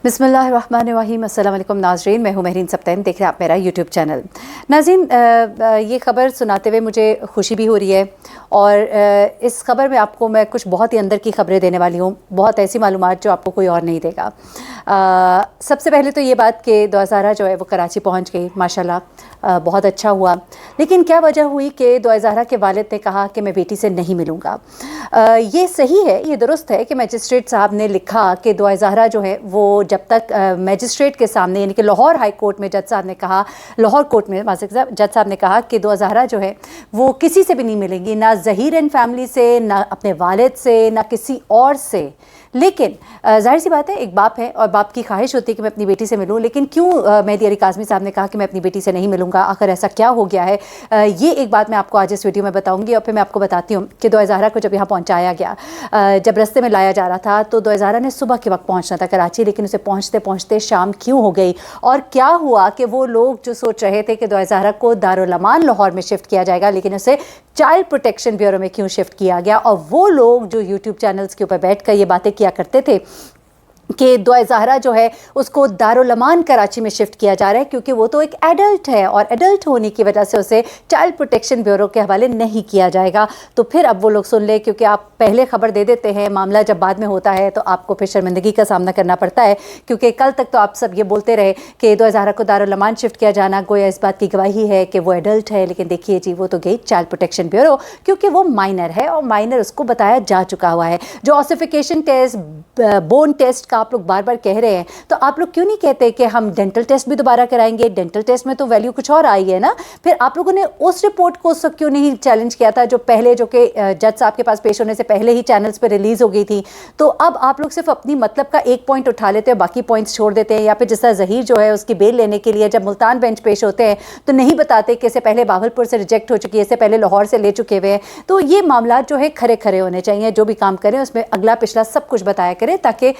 بسم اللہ الرحمن الرحیم۔ السلام علیکم ناظرین، میں ہوں مہرین سبتین، دیکھ رہے ہیں آپ میرا یوٹیوب چینل۔ ناظرین، یہ خبر سناتے ہوئے مجھے خوشی بھی ہو رہی ہے، اور اس خبر میں آپ کو میں کچھ بہت ہی اندر کی خبریں دینے والی ہوں، بہت ایسی معلومات جو آپ کو کوئی اور نہیں دے گا۔ سب سے پہلے تو یہ بات کہ دعا زہرا جو ہے وہ کراچی پہنچ گئی، ماشاءاللہ بہت اچھا ہوا، لیکن کیا وجہ ہوئی کہ دعا زہرا کے والد نے کہا کہ میں بیٹی سے نہیں ملوں گا۔ یہ صحیح ہے، یہ درست ہے کہ میجسٹریٹ صاحب نے لکھا کہ دعا زہرا جو ہے وہ جب تک میجسٹریٹ کے سامنے، یعنی کہ لاہور ہائی کورٹ میں جج صاحب نے کہا، لاہور کورٹ میں جج صاحب نے کہا کہ دعا زہرا جو ہے وہ کسی سے بھی نہیں ملیں گی، نہ ظہیر اینڈ فیملی سے، نہ اپنے والد سے، نہ کسی اور سے۔ لیکن ظاہر سی بات ہے، ایک باپ ہے اور باپ کی خواہش ہوتی ہے کہ میں اپنی بیٹی سے ملوں، لیکن کیوں مہدی علی کاظمی صاحب نے کہا کہ میں اپنی بیٹی سے نہیں ملوں گا؟ آخر ایسا کیا ہو گیا ہے؟ یہ ایک بات میں آپ کو آج اس ویڈیو میں بتاؤں گی، اور پھر میں آپ کو بتاتی ہوں کہ دعا زہرا کو جب یہاں پہنچایا گیا، جب رستے میں لایا جا رہا تھا تو دعا زہرا نے صبح کے وقت پہنچنا تھا کراچی، لیکن اسے پہنچتے پہنچتے شام کیوں ہو گئی؟ اور کیا ہوا کہ وہ لوگ جو سوچ رہے تھے کہ دعا زہرا کو دارالامان لاہور میں شفٹ کیا جائے گا، لیکن اسے چائلڈ پروٹیکشن بیورو میں کیوں شفٹ کیا گیا؟ اور وہ لوگ جو یوٹیوب چینلز کے اوپر بیٹھ کر یہ باتیں کیا کرتے تھے کہ دعا زہرا جو ہے اس کو دارالامان کراچی میں شفٹ کیا جا رہا ہے کیونکہ وہ تو ایک ایڈلٹ ہے، اور ایڈلٹ ہونے کی وجہ سے اسے چائلڈ پروٹیکشن بیورو کے حوالے نہیں کیا جائے گا۔ تو پھر اب وہ لوگ سن لے، کیونکہ آپ پہلے خبر دے دیتے ہیں، معاملہ جب بعد میں ہوتا ہے تو آپ کو پھر شرمندگی کا سامنا کرنا پڑتا ہے، کیونکہ کل تک تو آپ سب یہ بولتے رہے کہ دعا زہرا کو دارالامان شفٹ کیا جانا گویا اس بات کی گواہی ہے کہ وہ ایڈلٹ ہے، لیکن دیکھیے جی وہ تو گئی چائلڈ پروٹیکشن بیورو کیونکہ وہ مائنر ہے، اور مائنر اس کو بتایا جا چکا ہوا ہے۔ جو آسیفیکیشن ٹیسٹ، بون ٹیسٹ کا آپ لوگ بار بار کہہ رہے ہیں، تو آپ لوگ کیوں نہیں کہتے کہ ہم ڈینٹل ٹیسٹ بھی دوبارہ کرائیں گے؟ ڈینٹل ٹیسٹ میں تو ویلیو کچھ اور آئی ہے نا۔ پھر آپ لوگوں نے اس رپورٹ کو کیوں نہیں چیلنج کیا تھا جو پہلے، جو کہ جج صاحب کے پاس پیش ہونے سے پہلے ہی چینلز پہ ریلیز ہو گئی تھی؟ تو اب آپ لوگ صرف اپنی مطلب کا ایک پوائنٹ اٹھا لیتے ہیں، باقی پوائنٹس چھوڑ دیتے ہیں، یا پھر جس طرح ظہیر جو ہے اس کی بیل لینے کے لیے جب ملتان بینچ پیش ہوتے ہیں تو نہیں بتاتے کہ اس سے پہلے باولپور سے ریجیکٹ ہو چکی ہے، اس سے پہلے لاہور سے لے چکے ہوئے ہیں۔ تو یہ معاملات جو ہے کھرے کھرے ہونے چاہیے، جو بھی کام کریں اس میں اگلا پچھلا سب کچھ بتایا کریں تاکہ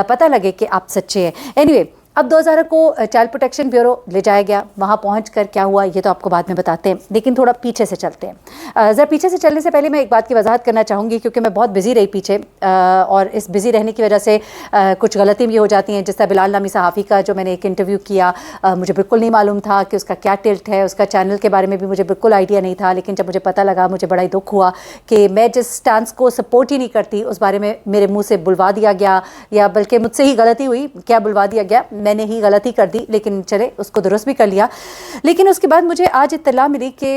پتہ لگے کہ آپ سچے ہیں۔ اینیوے، اب دعا زہرا کو چائلڈ پروٹیکشن بیورو لے جایا گیا، وہاں پہنچ کر کیا ہوا یہ تو آپ کو بعد میں بتاتے ہیں، لیکن تھوڑا پیچھے سے چلتے ہیں۔ ذرا پیچھے سے چلنے سے پہلے میں ایک بات کی وضاحت کرنا چاہوں گی، کیونکہ میں بہت بزی رہی پیچھے، اور اس بزی رہنے کی وجہ سے کچھ غلطی بھی ہو جاتی ہیں، جس طرح بلال نامی صحافی کا جو میں نے ایک انٹرویو کیا، مجھے بالکل نہیں معلوم تھا کہ اس کا کیا ٹلٹ ہے، اس کا چینل کے بارے میں بھی مجھے بالکل آئیڈیا نہیں تھا، لیکن جب مجھے پتہ لگا مجھے بڑا ہی دکھ ہوا کہ میں جس سٹانس کو سپورٹ ہی نہیں کرتی اس بارے میں میرے منہ سے بلوا دیا گیا، یا بلکہ مجھ سے ہی غلطی ہوئی، کیا بلوا دیا گیا، میں نے ہی غلطی کر دی، لیکن چلے اس کو درست بھی کر لیا۔ لیکن اس کے بعد مجھے آج اطلاع ملی کہ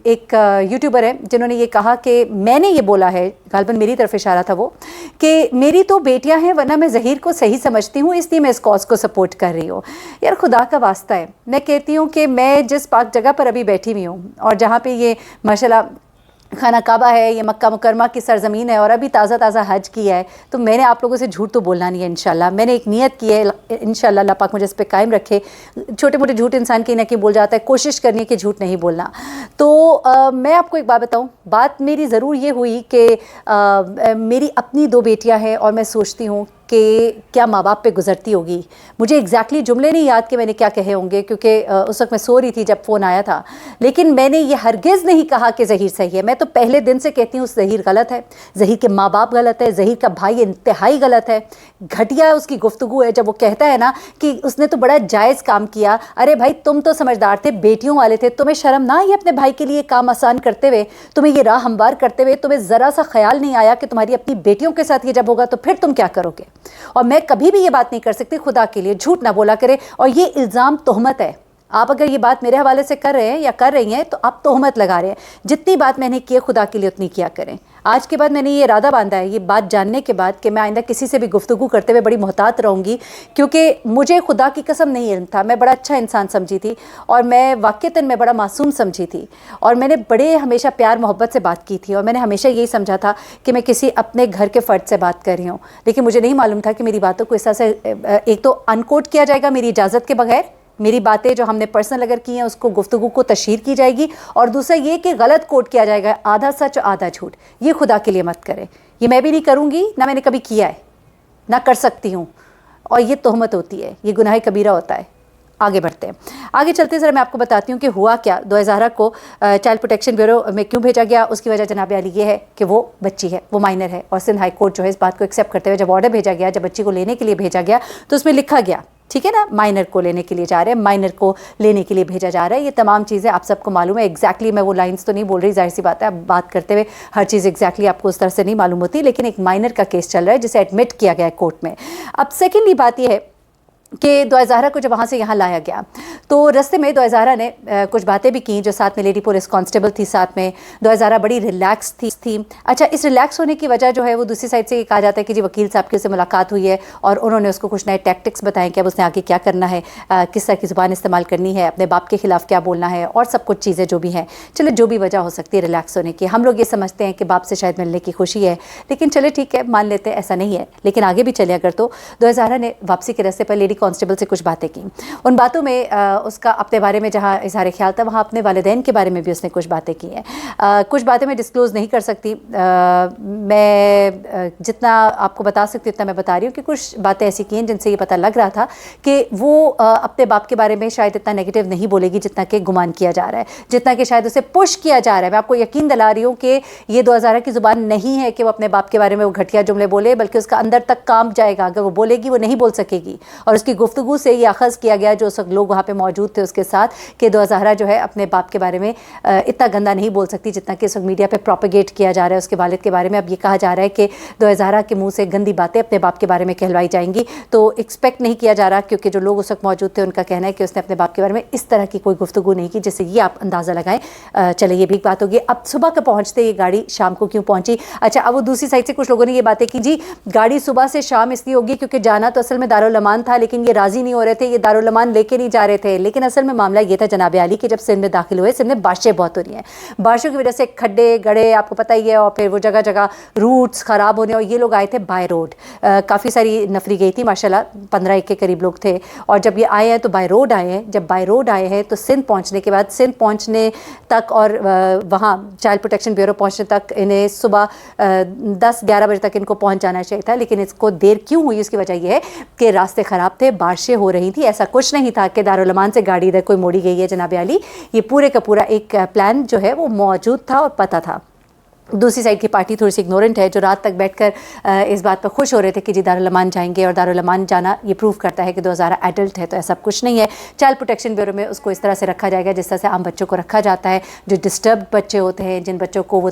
ایک یوٹیوبر ہے جنہوں نے یہ کہا کہ میں نے یہ بولا ہے، غالباً میری طرف اشارہ تھا وہ، کہ میری تو بیٹیاں ہیں ورنہ میں ظہیر کو صحیح سمجھتی ہوں، اس لیے میں اس کاز کو سپورٹ کر رہی ہوں۔ یار خدا کا واسطہ ہے، میں کہتی ہوں کہ میں جس پاک جگہ پر ابھی بیٹھی ہوئی ہوں، اور جہاں پہ یہ ماشاءاللہ خانہ کعبہ ہے، یہ مکہ مکرمہ کی سرزمین ہے، اور ابھی تازہ تازہ حج کیا ہے، تو میں نے آپ لوگوں سے جھوٹ تو بولنا نہیں ہے انشاءاللہ۔ میں نے ایک نیت کی ہے، انشاءاللہ اللہ پاک مجھے اس پہ قائم رکھے۔ چھوٹے موٹے جھوٹ انسان کہیں نہ کہیں بول جاتا ہے، کوشش کرنی ہے کہ جھوٹ نہیں بولنا۔ تو میں آپ کو ایک بات بتاؤں، بات میری ضرور یہ ہوئی کہ میری اپنی دو بیٹیاں ہیں، اور میں سوچتی ہوں کہ کیا ماں باپ پہ گزرتی ہوگی۔ مجھے ایگزیکٹلی جملے نہیں یاد کہ میں نے کیا کہے ہوں گے، کیونکہ اس وقت میں سو رہی تھی جب فون آیا تھا، لیکن میں نے یہ ہرگز نہیں کہا کہ ظہیر صحیح ہے۔ میں تو پہلے دن سے کہتی ہوں ظہیر غلط ہے، ظہیر کے ماں باپ غلط ہے، ظہیر کا بھائی انتہائی غلط ہے۔ گھٹیا اس کی گفتگو ہے جب وہ کہتا ہے نا کہ اس نے تو بڑا جائز کام کیا۔ ارے بھائی تم تو سمجھدار تھے، بیٹیوں والے تھے، تمہیں شرم نہ آئی اپنے بھائی کے لیے کام آسان کرتے ہوئے، تمہیں یہ راہ ہموار کرتے ہوئے تمہیں ذرا سا خیال نہیں آیا کہ تمہاری اپنی بیٹیوں کے ساتھ یہ جب ہوگا تو پھر تم کیا کرو گے؟ اور میں کبھی بھی یہ بات نہیں کر سکتی، خدا کے لیے جھوٹ نہ بولا کرے، اور یہ الزام تہمت ہے۔ آپ اگر یہ بات میرے حوالے سے کر رہے ہیں یا کر رہی ہیں تو آپ تہمت لگا رہے ہیں۔ جتنی بات میں نے کی ہے خدا کے لیے اتنی کیا کریں۔ آج کے بعد میں نے یہ ارادہ باندھا ہے، یہ بات جاننے کے بعد، کہ میں آئندہ کسی سے بھی گفتگو کرتے ہوئے بڑی محتاط رہوں گی، کیونکہ مجھے خدا کی قسم نہیں علم تھا۔ میں بڑا اچھا انسان سمجھی تھی، اور میں واقعتاً میں بڑا معصوم سمجھی تھی، اور میں نے بڑے ہمیشہ پیار محبت سے بات کی تھی، اور میں نے ہمیشہ یہی سمجھا تھا کہ میں کسی اپنے گھر کے فرد سے بات کر رہی ہوں، لیکن مجھے نہیں معلوم تھا کہ میری باتوں کو اس طرح سے ایک تو ان کوٹ کیا جائے گا میری اجازت کے بغیر، میری باتیں جو ہم نے پرسنل اگر کی ہیں اس کو گفتگو کو تشہیر کی جائے گی، اور دوسرا یہ کہ غلط کوٹ کیا جائے گا، آدھا سچ آدھا جھوٹ۔ یہ خدا کے لیے مت کرے، یہ میں بھی نہیں کروں گی، نہ میں نے کبھی کیا ہے، نہ کر سکتی ہوں، اور یہ تہمت ہوتی ہے، یہ گناہ کبیرہ ہوتا ہے۔ आगे बढ़ते हैं। आगे चलते ज़रा मैं आपको बताती हूँ कि हुआ क्या। ज़हरा को चाइल्ड प्रोटेक्शन ब्यूरो में क्यों भेजा गया, उसकी वजह जनाब अली ये है कि वो बच्ची है, वो माइनर है, और सिंध हाई कोर्ट जो है इस बात को एक्सेप्ट करते हुए जब ऑर्डर भेजा गया, जब बच्ची को लेने के लिए भेजा गया तो उसमें लिखा गया, ठीक है ना, माइनर को लेने के लिए जा रहे हैं, माइनर को लेने के लिए भेजा जा रहा है। ये तमाम चीज़ें आप सबको मालूम है। एग्जैक्टली मैं वो लाइंस तो नहीं बोल रही, जाहिर सी बात है, अब बात करते हुए हर चीज़ एग्जैक्टली आपको उस तरह से नहीं मालूम होती, लेकिन एक माइनर का केस चल रहा है जिसे एडमिट किया गया है कोर्ट में। अब सेकेंडली बात यह है कि ज़हरा को जब वहाँ से यहाँ लाया गया तो रस्ते में ज़हरा ने कुछ बातें भी की, जो साथ में लेडी पुलिस कांस्टेबल थी, साथ में ज़हरा बड़ी रिलैक्स थी। अच्छा, इस रिलैक्स होने की वजह जो है वो दूसरी साइड से ये कहा जाता है कि जी वकील साहब की उससे मुलाकात हुई है और उन्होंने उसको कुछ नए टैक्टिक्स बताएं कि अब उसने आगे क्या करना है, किस तरह की ज़ुबान इस्तेमाल करनी है, अपने बाप के ख़िलाफ़ क्या बोलना है, और सब कुछ चीज़ें जो भी हैं। चले, जो भी वजह हो सकती है रिलैक्स होने की, हम लोग ये समझते हैं कि बाप से शायद मिलने की खुशी है, लेकिन चले ठीक है, मान लेते हैं ऐसा नहीं है। लेकिन आगे भी चले अगर, तो ज़हरा ने वापसी के रास्ते पर लेडी कांस्टेबल से कुछ बातें की। उन बातों में उसका अपने बारे में जहाँ इज़हार ख्याल था, वहाँ अपने वालिदैन के बारे में भी उसने कुछ बातें की हैं। कुछ बातें मैं डिस्क्लोज़ नहीं कर सकती, मैं जितना आपको बता सकती उतना मैं बता रही हूँ कि कुछ बातें ऐसी की हैं जिनसे ये पता लग रहा था कि वो अपने बाप के बारे में शायद इतना नेगेटिव नहीं बोलेगी जितना कि गुमान किया जा रहा है, जितना कि शायद उसे पुश किया जा रहा है। मैं आपको यकीन दिला रही हूँ कि ये ज़हरा की ज़ुबान नहीं है कि वो अपने बाप के बारे में वो घटिया जुमले बोले, बल्कि उसका अंदर तक काम जाएगा। अगर वो बोलेगी वो नहीं बोल सकेगी, और उसकी गुफ्तगू से ये अखज़ किया गया जो सब लोग वहाँ पे मौजूद थे उसके साथ कि ज़हरा जो है अपने बाप के बारे में इतना गंदा नहीं बोल सकती जितना कि इस वक्त मीडिया पे प्रोपेगेट किया जा रहा है उसके वालिद के बारे में। अब ये कहा जा रहा है कि ज़हरा के मुंह से गंदी बातें अपने बाप के बारे में कहलवाई जाएंगी, तो एक्सपेक्ट नहीं किया जा रहा, क्योंकि जो लोग उस वक्त मौजूद थे उनका कहना है कि उसने अपने बाप के बारे में इस तरह की कोई गुफ्तगू नहीं की, जिससे ये आप अंदाज़ा लगाएं। चले, ये भी एक बात होगी। अब सुबह का पहुँचते ये गाड़ी शाम को क्यों पहुँची? अच्छा, अब वो दूसरी साइड से कुछ लोगों ने ये बातें की, जी गाड़ी सुबह से शाम इसलिए होगी क्योंकि जाना तो असल में दारुल अमान था, लेकिन ये राज़ी नहीं हो रहे थे, ये दारुल अमान लेके नहीं जा रहे थे। लेकिन असल में मामला ये था जनाब अली कि जब सिंध में दाखिल हुए, सिंध में बारिशें बहुत हो रही हैं, बारिशों की वजह से खड्डे गड़े आपको पता ही है, और फिर वो जगह जगह रूट्स ख़राब होने, और ये लोग आए थे बाय रोड। काफ़ी सारी नफरी गई थी माशाल्लाह, 15 के करीब लोग थे, और जब ये आए हैं तो बाय रोड आए हैं। जब बाय रोड आए हैं तो सिंध पहुँचने के बाद, सिंध पहुँचने तक और वहाँ चाइल्ड प्रोटेक्शन ब्यूरो पहुँचने तक इन्हें सुबह 10-11 बजे तक इनको पहुँच जाना चाहिए था, लेकिन इसको देर क्यों हुई उसकी वजह यह है कि रास्ते ख़राब थे, बारिशें हो रही थी। ऐसा कुछ नहीं था कि दारुल अमान से गाड़ी इधर कोई मोड़ी गई है जनाब अली, ये पूरे का पूरा एक प्लान जो है वो मौजूद था और पता था। दूसरी साइड की पार्टी थोड़ी सी इग्नोरेंट है, जो रात तक बैठकर इस बात पर खुश हो रहे थे कि जी दारुल अमान जाएंगे, और दारुल अमान जाना ये प्रूव करता है कि ज़हरा एडल्ट है, तो ऐसा कुछ नहीं है। चाइल्ड प्रोटेक्शन ब्यूरो में उसको इस तरह से रखा जाएगा जिस तरह से आम बच्चों को रखा जाता है, जो डिस्टर्ब बच्चे होते हैं, जिन बच्चों को वो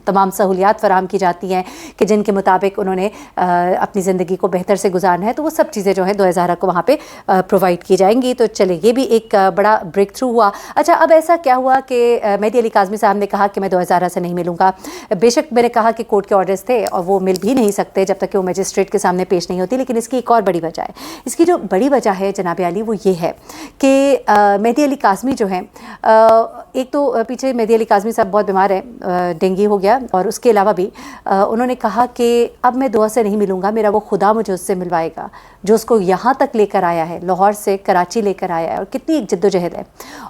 तमाम सहूलियात फराहम की जाती हैं कि जिनके मुताबिक उन्होंने अपनी ज़िंदगी को बेहतर से गुजारना है, तो वो सब चीज़ें जो है ज़हरा को वहाँ पर प्रोवाइड की जाएंगी। तो चले, ये भी एक बड़ा ब्रेक थ्रू हुआ। अच्छा, अब ऐसा क्या हुआ कि मेहदी अली काज़मी साहब ने कहा कि मैं ज़हरा से नहीं मिलूंगा। बेशक मैंने कहा कि कोर्ट के ऑर्डर्स थे और वो मिल भी नहीं सकते जब तक कि वो मजिस्ट्रेट के सामने पेश नहीं होती, लेकिन इसकी एक और बड़ी वजह है। इसकी जो बड़ी वजह है जनाब अली वो ये है कि मेहदी अली काज़मी जो हैं, एक तो पीछे मेहदी अली काज़मी साहब बहुत बीमार है, डेंगू हो गया, और उसके अलावा भी उन्होंने कहा कि अब मैं दुआ से नहीं मिलूंगा, मेरा वो खुदा मुझे उससे मिलवाएगा जो उसको यहाँ तक लेकर आया है, लाहौर से कराची लेकर आया है, और कितनी एक जद्दोजहद है।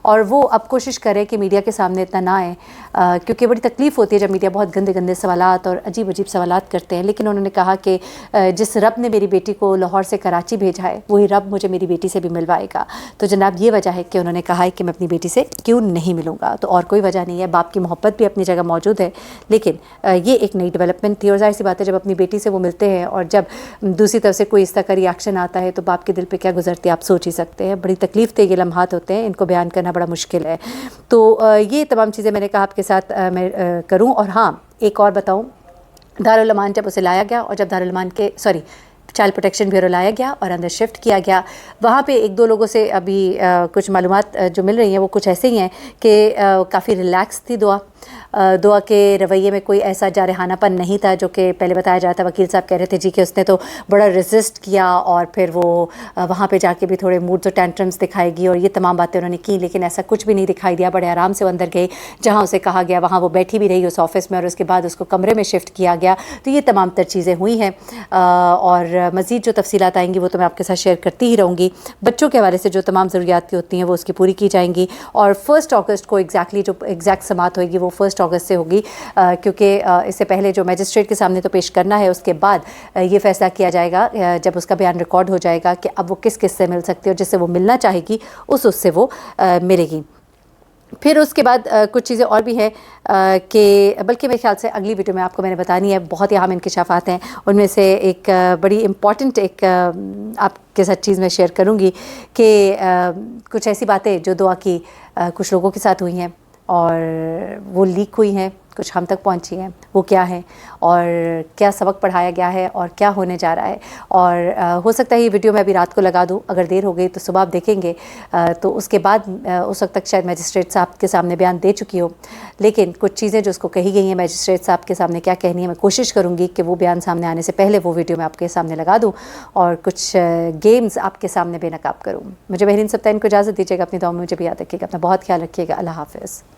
और वो अब कोशिश करे कि मीडिया के सामने इतना ना आए, क्योंकि बड़ी तकलीफ़ होती है जब मीडिया बहुत गंदे गंदे सवालात और अजीब अजीब सवालात करते हैं। लेकिन उन्होंने कहा कि जिस रब ने मेरी बेटी को लाहौर से कराची भेजा है, वही रब मुझे मेरी बेटी से भी मिलवाएगा। तो जनाब ये वजह है कि उन्होंने कहा है कि मैं अपनी बेटी से क्यों नहीं मिलूँगा, तो और कोई वजह नहीं है। बाप की मोहब्बत भी अपनी जगह मौजूद है, लेकिन ये एक नई डेवलपमेंट थी, और जाहिर सी बात है जब अपनी बेटी से वो मिलते हैं और जब दूसरी तरफ से कोई इस तरह का रिएक्शन आता है तो बाप के दिल पे क्या गुजरती है आप सोच ही सकते हैं। बड़ी तकलीफ़ थे ये लम्हात होते हैं, इनको बयान करना बड़ा मुश्किल है। तो ये तमाम चीज़ें मैंने कहा आपके साथ मैं करूं। और हाँ, एक और बताऊं, दारुल अमान जब उसे लाया गया, और जब दारुल अमान के चाइल्ड प्रोटेक्शन ब्यूरो लाया गया और अंदर शिफ्ट किया गया, वहाँ पे एक दो लोगों से अभी कुछ मालूमात जो मिल रही हैं वो कुछ ऐसे ही हैं कि काफ़ी रिलैक्स थी दुआ के रवैये में कोई ऐसा जारहानापन नहीं था जो कि पहले बताया जाता। वकील साहब कह रहे थे जी कि उसने तो बड़ा रेजिस्ट किया और फिर वो वहाँ पे जाके भी थोड़े मूड्स और टेंट्रम्स दिखाएगी और ये तमाम बातें उन्होंने की, लेकिन ऐसा कुछ भी नहीं दिखाई दिया। बड़े आराम से वो अंदर गई, जहाँ उसे कहा गया वहाँ वो बैठी भी रही उस ऑफिस में, और उसके बाद उसको कमरे में शिफ्ट किया गया। तो ये तमाम तर चीज़ें हुई हैं, और मज़ीद जो तफसीलात आएंगी वो तो मैं आपके साथ शेयर करती ही रहूँगी। बच्चों के हवाले से जो तमाम ज़रूरियात की होती हैं वो उसकी पूरी की जाएंगी, और 1 अगस्त को एग्जैक्ट समात होएगी वो 1 अगस्त से होगी, क्योंकि इससे पहले जो मैजिस्ट्रेट के सामने तो पेश करना है, उसके बाद ये फैसला किया जाएगा जब उसका बयान रिकॉर्ड हो जाएगा कि अब वो किस किस से मिल सकती है, और जिससे वो मिलना चाहेगी उससे वो मिलेगी। फिर उसके बाद कुछ चीज़ें और भी हैं कि बल्कि मेरे ख्याल से अगली वीडियो में आपको मैंने बतानी है, बहुत ही अहम इंकशाफात हैं। उनमें से एक बड़ी इम्पॉर्टेंट एक आपके साथ चीज़ मैं शेयर करूँगी कि कुछ ऐसी बातें जो दुआ की कुछ लोगों के साथ हुई हैं और वो लीक हुई हैं, कुछ हम तक पहुंची हैं, वो क्या है और क्या सबक पढ़ाया गया है और क्या होने जा रहा है। और हो सकता है ये वीडियो मैं अभी रात को लगा दूं, अगर देर हो गई तो सुबह आप देखेंगे तो उसके बाद उस वक्त तक शायद मैजिस्ट्रेट साहब के सामने बयान दे चुकी हो, लेकिन कुछ चीज़ें जो उसको कही गई हैं मैजिस्ट्रेट साहब के सामने क्या कहनी है, मैं कोशिश करूँगी कि वो बयान सामने आने से पहले वो वीडियो मैं आपके सामने लगा दूँ और कुछ गेम्स आपके सामने बेनकाब करूँ। मुझे महरीन सब्ताइन को इजाज़त दीजिएगा, अपनी दुआ में मुझे भी याद रखिएगा, अपना बहुत ख्याल रखिएगा। अल्लाह हाफ़िज़।